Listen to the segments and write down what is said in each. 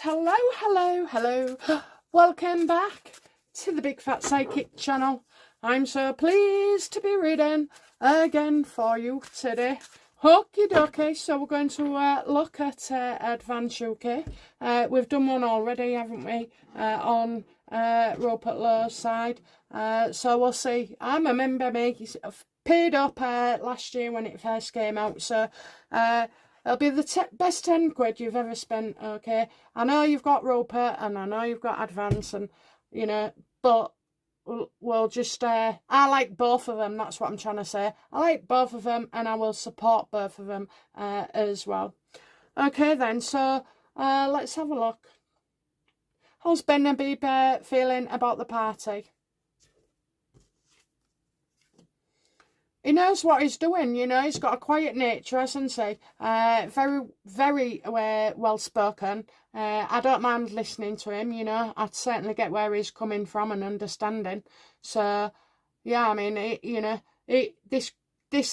hello, hello, hello. Welcome back to the Big Fat Psychic channel. I'm so pleased to be reading again for you today. Okie dokie, so we're going to look at Advance UK. We've done one already, haven't we, on Rupert Lowe's side. So we'll see. I'm a member, I've paid up last year when it first came out, so it'll be the best 10 quid you've ever spent, okay? I know you've got Rupert and I know you've got Advance, and you know, but we'll just I like both of them, that's what I'm trying to say. I like both of them and I will support both of them as well. Okay then, so let's have a look. How's Ben Habib feeling about the party? He knows what he's doing, you know, he's got a quiet nature, hasn't he? Very, very well-spoken. I don't mind listening to him, you know. I certainly get where he's coming from and understanding. So, yeah, I mean, this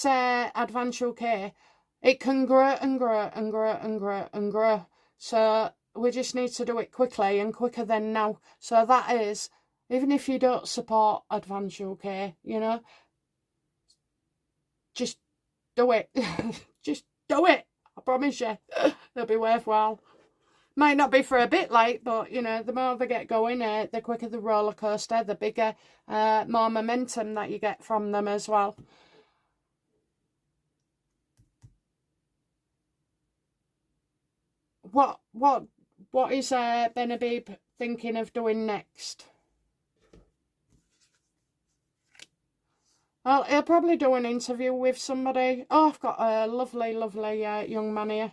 Advance UK, it can grow and grow and grow and grow and grow. So, we just need to do it quickly and quicker than now. So that is, even if you don't support Advance UK, you know, just do it. Just do it. I promise you. It'll be worthwhile. Might not be for a bit like, but, you know, the more they get going, the quicker the roller coaster, the bigger, more momentum that you get from them as well. What is Ben Habib thinking of doing next? Well, he'll probably do an interview with somebody. Oh, I've got a lovely, lovely young man here.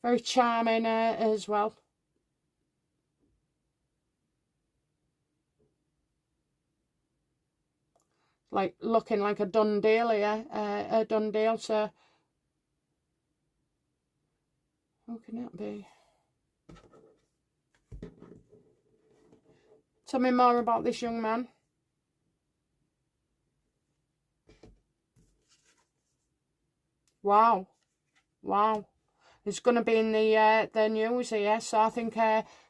Very charming as well. Like, looking like a done deal here. A done deal, so... Who can that be? Tell me more about this young man. Wow. Wow. It's going to be in the news here, so I think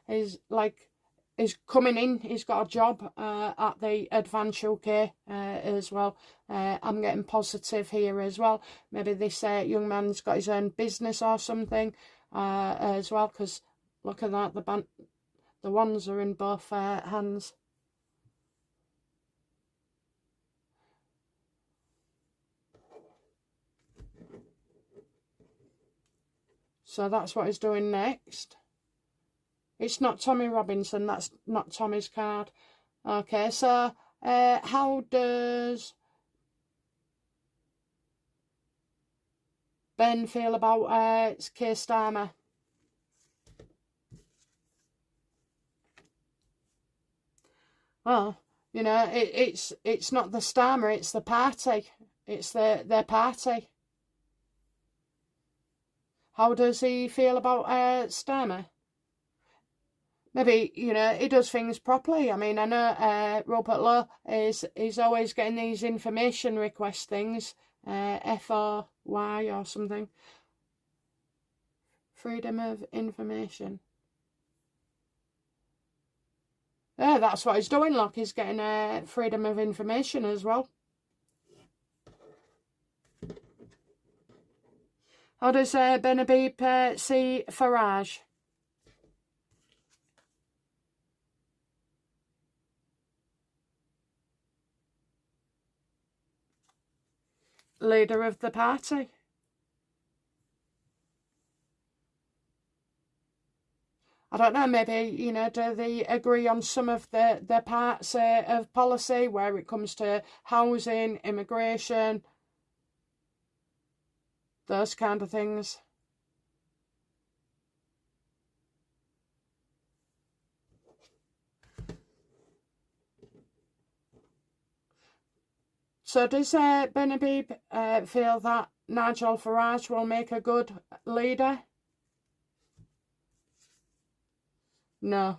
he's coming in. He's got a job at the Advance UK as well. I'm getting positive here as well. Maybe this young man's got his own business or something as well, because look at that, the wands are in both hands. So that's what he's doing next. It's not Tommy Robinson, that's not Tommy's card. Okay, so how does Ben feel about Keir Starmer? Well, you know, it's not the Starmer, it's the party. It's their party. How does he feel about Starmer? Maybe, you know, he does things properly. I mean, I know Rupert Lowe is always getting these information request things, FOY or something. Freedom of information. Yeah, that's what he's doing, look. He's getting freedom of information as well. How does Ben Habib see Farage? Leader of the party. I don't know, maybe, you know, do they agree on some of the parts of policy where it comes to housing, immigration, those kind of things. So does Ben Habib feel that Nigel Farage will make a good leader? No.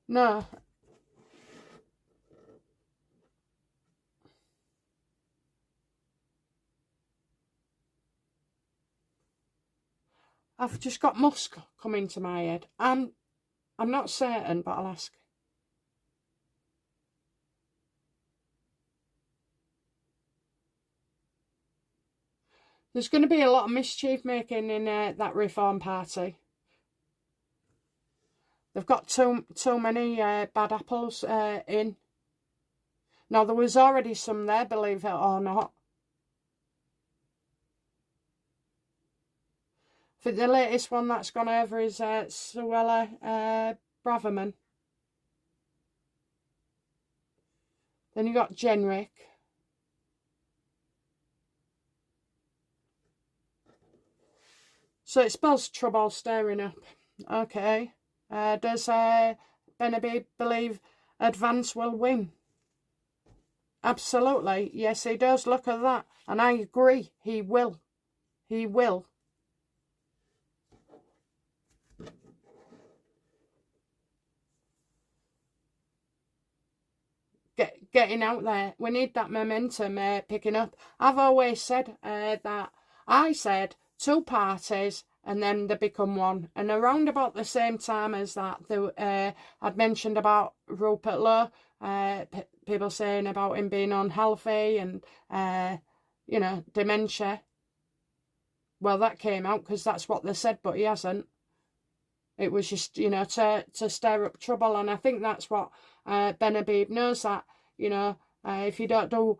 No. I I've just got Musk coming to my head. I'm not certain, but I'll ask. There's going to be a lot of mischief making in that Reform Party. They've got too many bad apples in. Now, there was already some there, believe it or not. I think the latest one that's gone over is Suella Braverman. Then you got Jenrick. So it spells trouble stirring up. Okay. Does Benabib believe Advance will win? Absolutely. Yes, he does. Look at that. And I agree. He will. He will. Getting out there. We need that momentum picking up. I've always said that. I said 2 parties and then they become one. And around about the same time as that, I'd mentioned about Rupert Lowe, people saying about him being unhealthy and, you know, dementia. Well, that came out because that's what they said, but he hasn't. It was just, you know, to stir up trouble. And I think that's what Benabib knows, that, you know, if you don't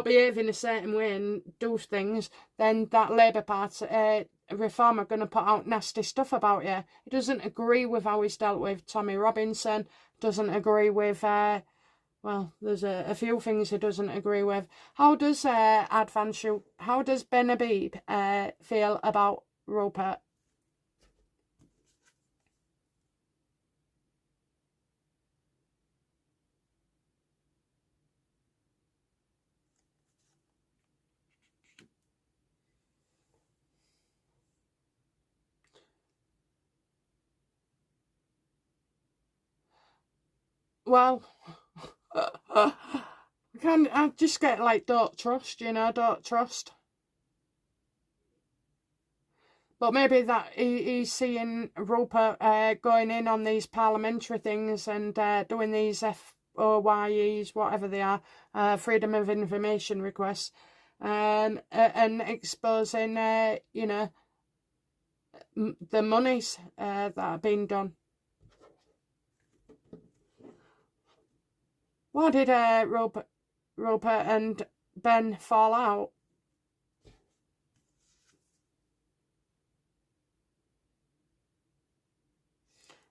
behave in a certain way and do things, then that Labour Party Reform are going to put out nasty stuff about you. He doesn't agree with how he's dealt with Tommy Robinson, doesn't agree with, well, there's a few things he doesn't agree with. How does how does Benabib feel about Rupert? Well, I just get like, don't trust, you know, don't trust. But maybe that he's seeing Rupert going in on these parliamentary things and doing these FOIEs, whatever they are, Freedom of Information requests, and exposing, you know, the monies that are being done. Why did Rupert and Ben fall out?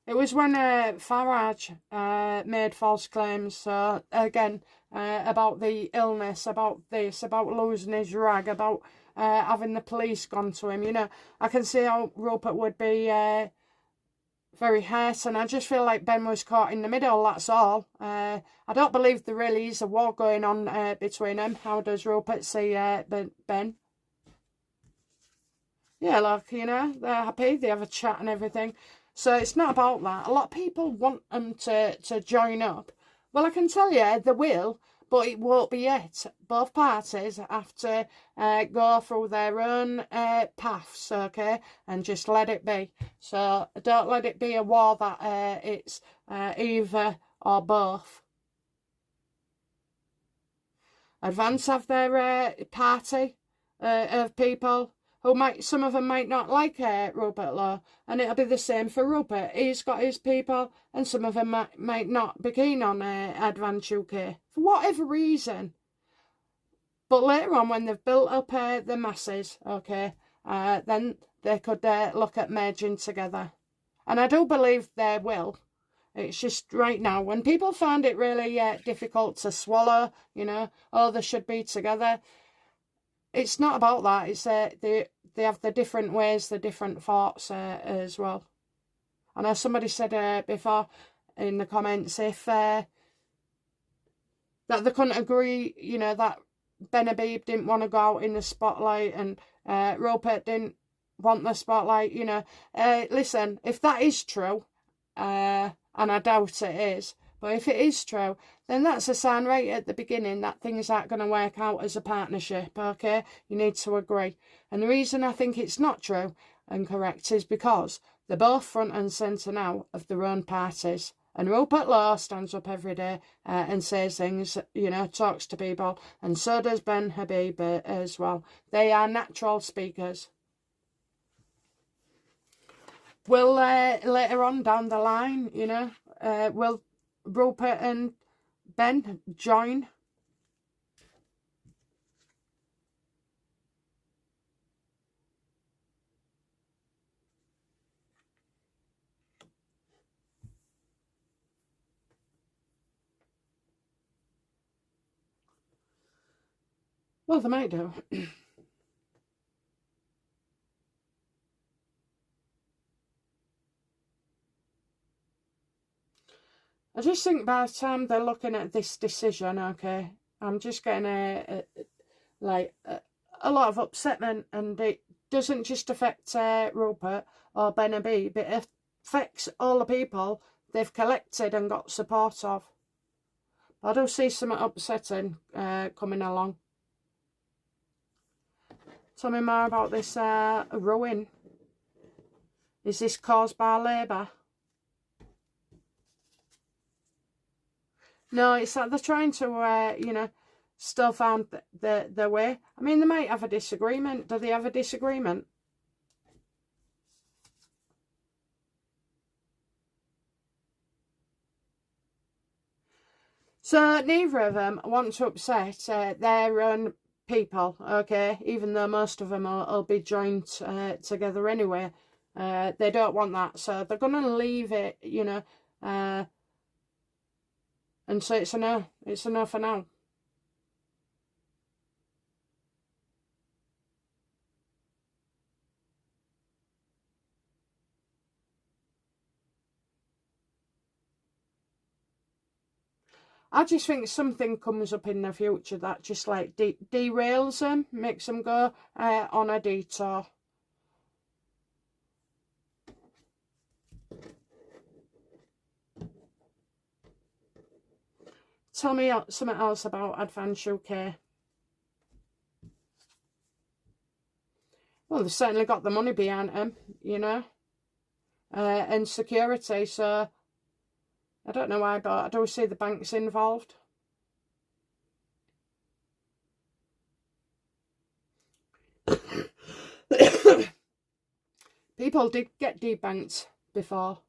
It was when Farage made false claims. So again, about the illness, about this, about losing his rag, about having the police gone to him. You know, I can see how Rupert would be very hurt, and I just feel like Ben was caught in the middle, that's all. I don't believe there really is a war going on between them. How does Rupert see Ben? Yeah, like, you know, they're happy, they have a chat and everything. So it's not about that. A lot of people want them to join up. Well, I can tell you, they will, but it won't be yet. Both parties have to go through their own paths, okay, and just let it be. So don't let it be a war that it's either or both. Advance have their party of people who some of them might not like Rupert Lowe, and it'll be the same for Rupert. He's got his people, and some of them might not be keen on Advance UK for whatever reason. But later on, when they've built up the masses, okay, then they could look at merging together, and I do believe they will. It's just right now, when people find it really difficult to swallow, you know, oh, they should be together. It's not about that. It's they have the different ways, the different thoughts as well. I know somebody said before in the comments if that they couldn't agree, you know, that Benabib didn't want to go out in the spotlight and Rupert didn't want the spotlight, you know. Listen, if that is true, and I doubt it is, but if it is true, then that's a sign right at the beginning that things aren't going to work out as a partnership, okay? You need to agree. And the reason I think it's not true and correct is because they're both front and centre now of their own parties. And Rupert Law stands up every day and says things, you know, talks to people. And so does Ben Habib as well. They are natural speakers. Will later on down the line, you know, will Rupert and Ben join? Well, they might do. I just think by the time they're looking at this decision, okay, I'm just getting a lot of upsetment, and it doesn't just affect Rupert or Ben Habib, but it affects all the people they've collected and got support of. I do see something upsetting coming along. Tell me more about this ruin. Is this caused by Labour? No, it's like they're trying to, you know, still found their way. I mean, they might have a disagreement. Do they have a disagreement? So neither of them want to upset their own people, okay? Even though most of them will be joined together anyway. They don't want that, so they're going to leave it, you know. And so it's a no. It's a no for now. I just think something comes up in the future that just like derails them, makes them go on a detour. Tell me something else about Advance UK. Well, they've certainly got the money behind them, you know, and security, so I don't know why, but I do see the banks involved. People did get debanked before.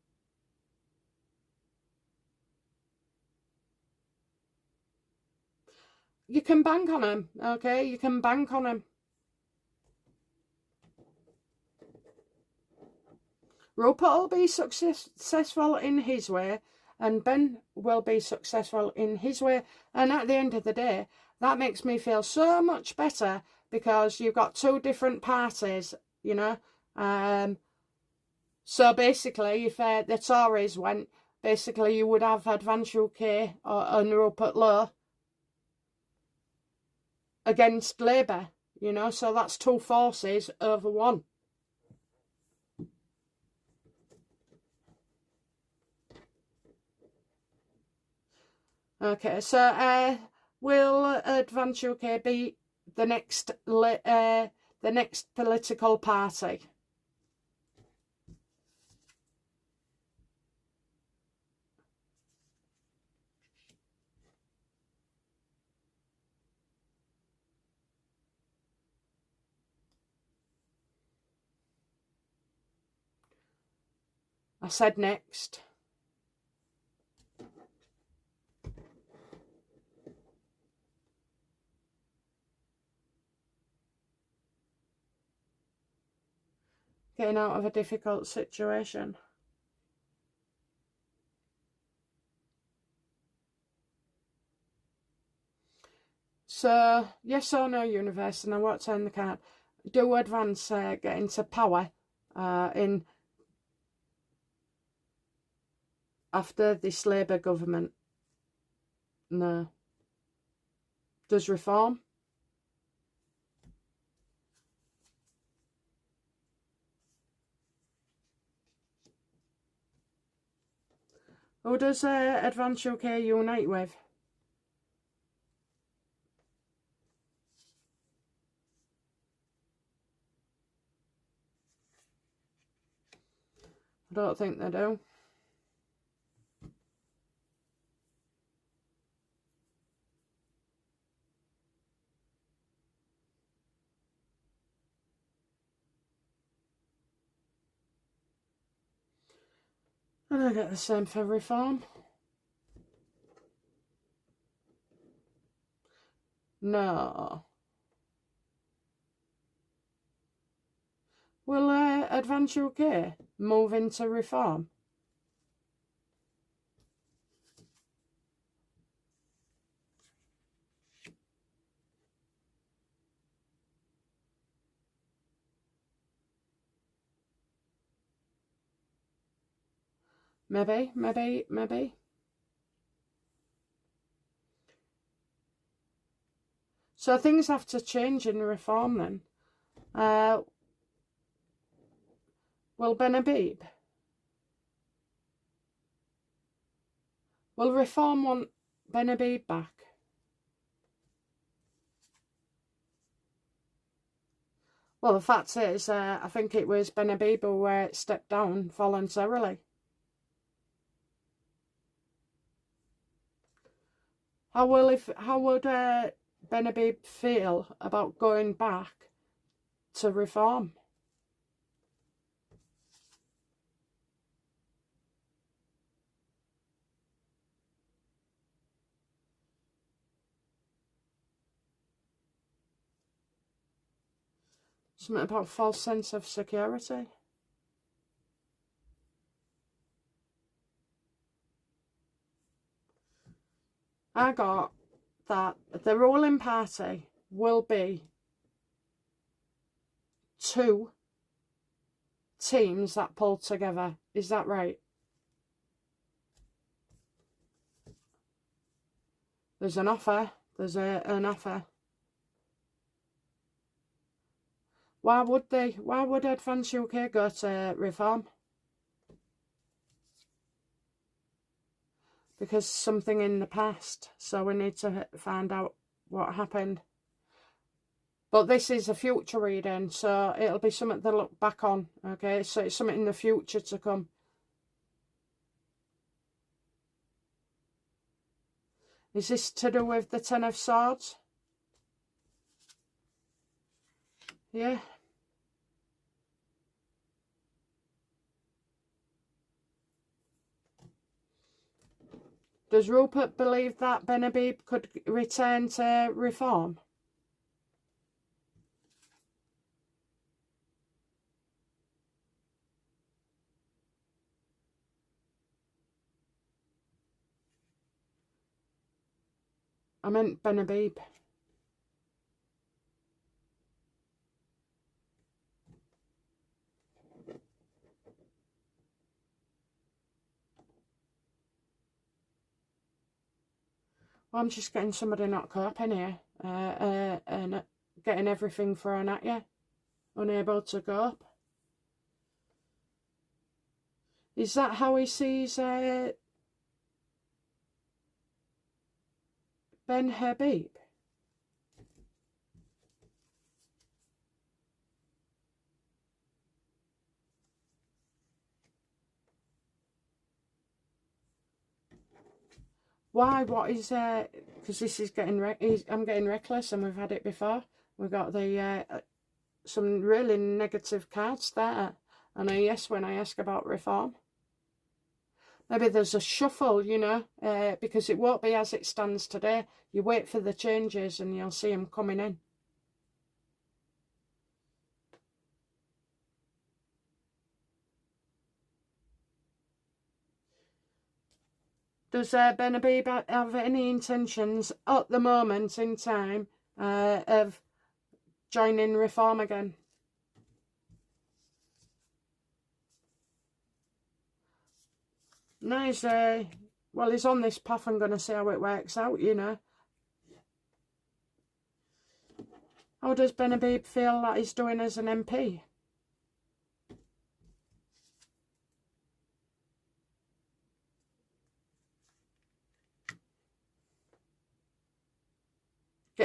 You can bank on them, okay? You can bank on them. Rupert will be successful in his way, and Ben will be successful in his way. And at the end of the day, that makes me feel so much better, because you've got two different parties, you know. So basically, if the Tories went, basically you would have Advance UK and Rupert Law against Labour, you know. So that's two forces over one. Okay, so will Advance UK be the next political party? I said next. Getting out of a difficult situation. So, yes or no, universe, and I won't turn the card. Do Advance get into power in after this Labour government? No. Does Reform? Who does Advance UK unite with? I don't think they do. And I get the same for reform. No. Will Advance UK move into reform? Maybe, maybe, maybe. So things have to change in reform then. Will Ben Habib? Will reform want Ben Habib back? Well, the fact is, I think it was Ben Habib who stepped down voluntarily. How would Ben Habib feel about going back to reform? Something about false sense of security. I got that the ruling party will be 2 teams that pull together. Is that right? There's an offer. There's an offer. Why would they? Why would Advance UK go to reform? Because something in the past. So we need to find out what happened. But this is a future reading, so it'll be something to look back on. Okay, so it's something in the future to come. Is this to do with the Ten of Swords? Yeah. Does Rupert believe that Ben Habib could return to reform? I meant Ben Habib. Well, I'm just getting somebody not coping here and getting everything thrown at you. Unable to cope. Is that how he sees Ben Habib? Why? What is because this is getting I'm getting reckless, and we've had it before. We've got the some really negative cards there, and a yes when I ask about reform. Maybe there's a shuffle, you know, because it won't be as it stands today. You wait for the changes, and you'll see them coming in. Does Ben Habib have any intentions at the moment in time of joining reform again? Nice. Well, he's on this path. I'm going to see how it works out, you know. How does Ben Habib feel that he's doing as an MP?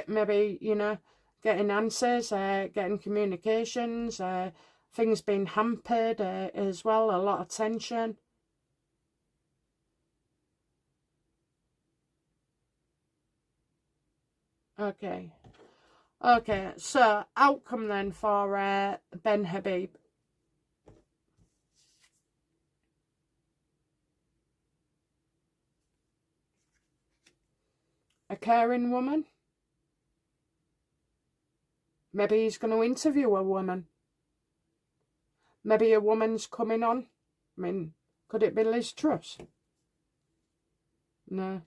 Maybe, you know, getting answers, getting communications, things being hampered as well, a lot of tension. Okay. Okay, so outcome then for Ben Habib. A caring woman. Maybe he's going to interview a woman. Maybe a woman's coming on. I mean, could it be Liz Truss? No.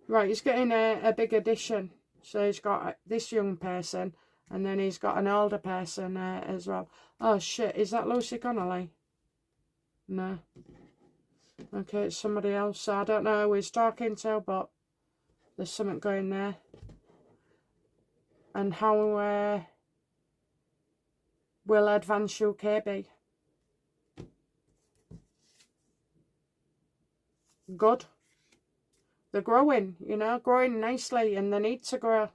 Right, he's getting a big addition. So he's got this young person, and then he's got an older person as well. Oh shit, is that Lucy Connolly? No. Okay, it's somebody else. So I don't know who he's talking to, but there's something going there. And how will Advance UK be? Good. They're growing, you know, growing nicely, and they need to grow.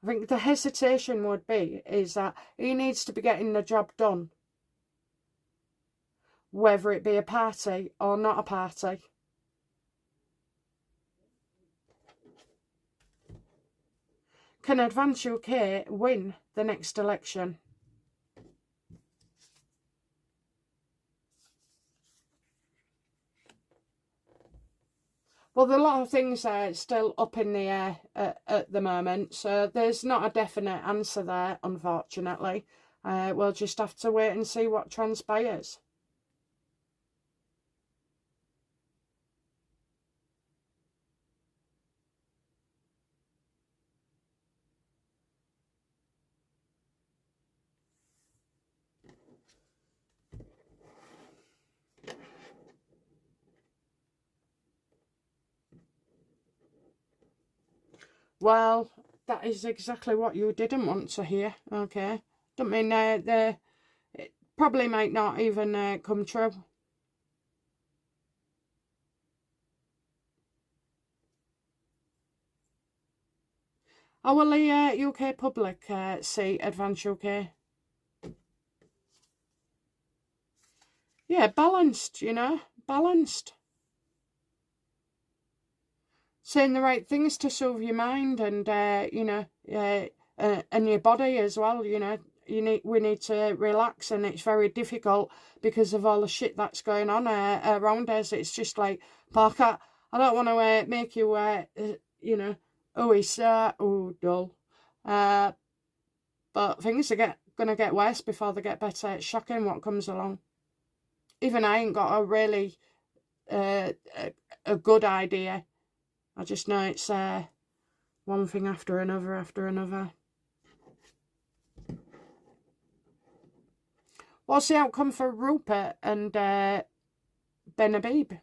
I think the hesitation would be is that he needs to be getting the job done, whether it be a party or not a party. Can Advance UK win the next election? Well, there are a lot of things still up in the air at the moment, so there's not a definite answer there, unfortunately. We'll just have to wait and see what transpires. Well, that is exactly what you didn't want to hear, okay? Don't mean it probably might not even come true. How will the UK public see Advance UK? Yeah, balanced, you know, balanced. Saying the right things to soothe your mind and, you know, and your body as well, you know. We need to relax, and it's very difficult because of all the shit that's going on around us. It's just like, Parker, I don't want to make you, you know, oh, he's dull. But things are going to get worse before they get better. It's shocking what comes along. Even I ain't got a really a good idea. I just know it's one thing after another after another. What's the outcome for Rupert and Ben Habib?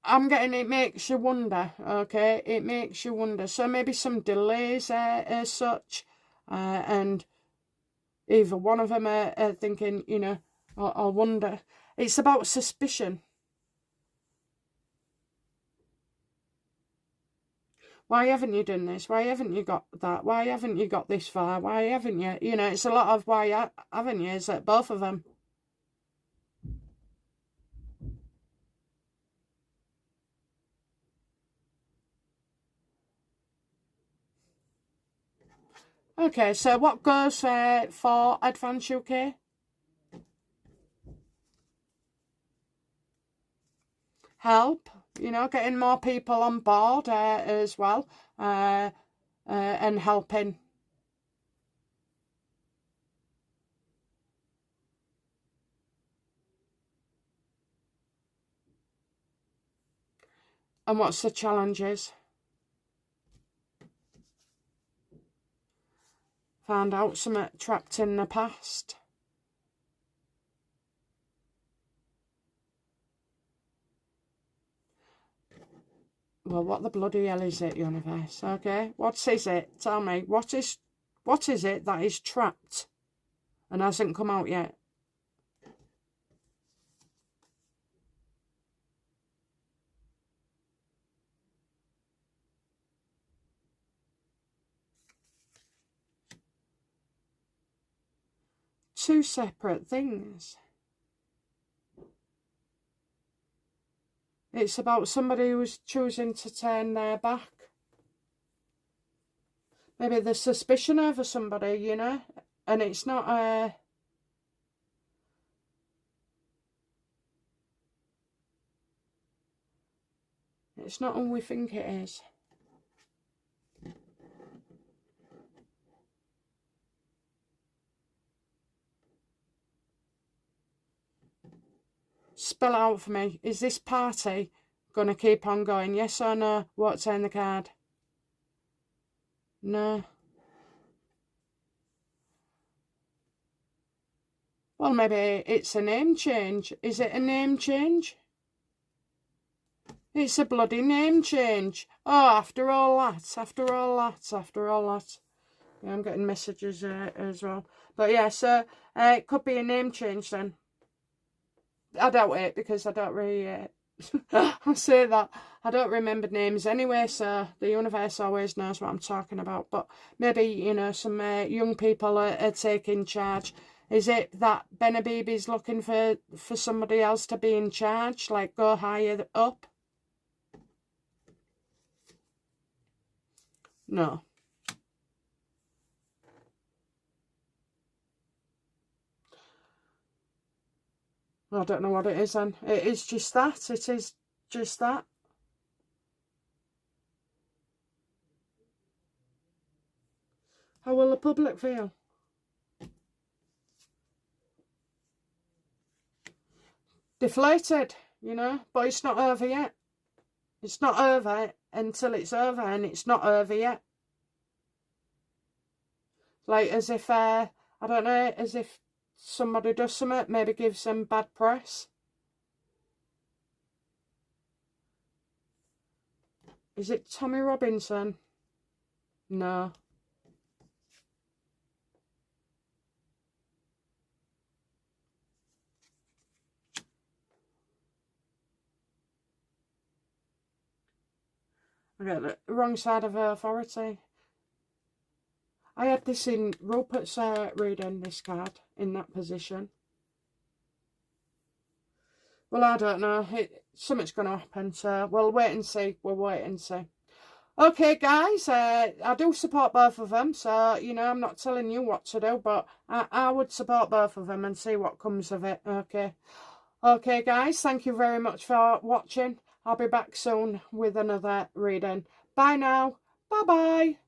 I'm getting it makes you wonder, okay? It makes you wonder. So maybe some delays as such, and either one of them are thinking, you know, I wonder. It's about suspicion. Why haven't you done this? Why haven't you got that? Why haven't you got this far? Why haven't you? You know, it's a lot of why haven't you, is it? Both of them. Okay, so what goes for Advance UK? Help, you know, getting more people on board as well, and helping. And what's the challenges? Found out something trapped in the past. Well, what the bloody hell is it, universe? Okay, what is it? Tell me, what is it that is trapped and hasn't come out yet? two separate things. It's about somebody who's choosing to turn their back. Maybe there's suspicion over somebody, you know, and it's not a... It's not who we think it is. Spell out for me. Is this party going to keep on going? Yes or no? What's in the card? No. Well, maybe it's a name change. Is it a name change? It's a bloody name change. Oh, after all that, after all that, after all that. Yeah, I'm getting messages as well. But yeah, so it could be a name change then. I doubt it, because I don't really... I say that. I don't remember names anyway, so the universe always knows what I'm talking about. But maybe, you know, some young people are taking charge. Is it that Ben Habib is looking for somebody else to be in charge? Like, go higher up? No. I don't know what it is then. It is just that. It is just that. How will the public feel? Deflated, you know, but it's not over yet. It's not over until it's over, and it's not over yet. Like, as if, I don't know, as if somebody does something, maybe gives them bad press. Is it Tommy Robinson? No. I got the wrong side of authority. I had this in Rupert's reading, this card, in that position. Well, I don't know. Something's going to happen, so we'll wait and see. We'll wait and see. Okay, guys, I do support both of them, so, you know, I'm not telling you what to do, but I would support both of them and see what comes of it, okay? Okay, guys, thank you very much for watching. I'll be back soon with another reading. Bye now. Bye-bye.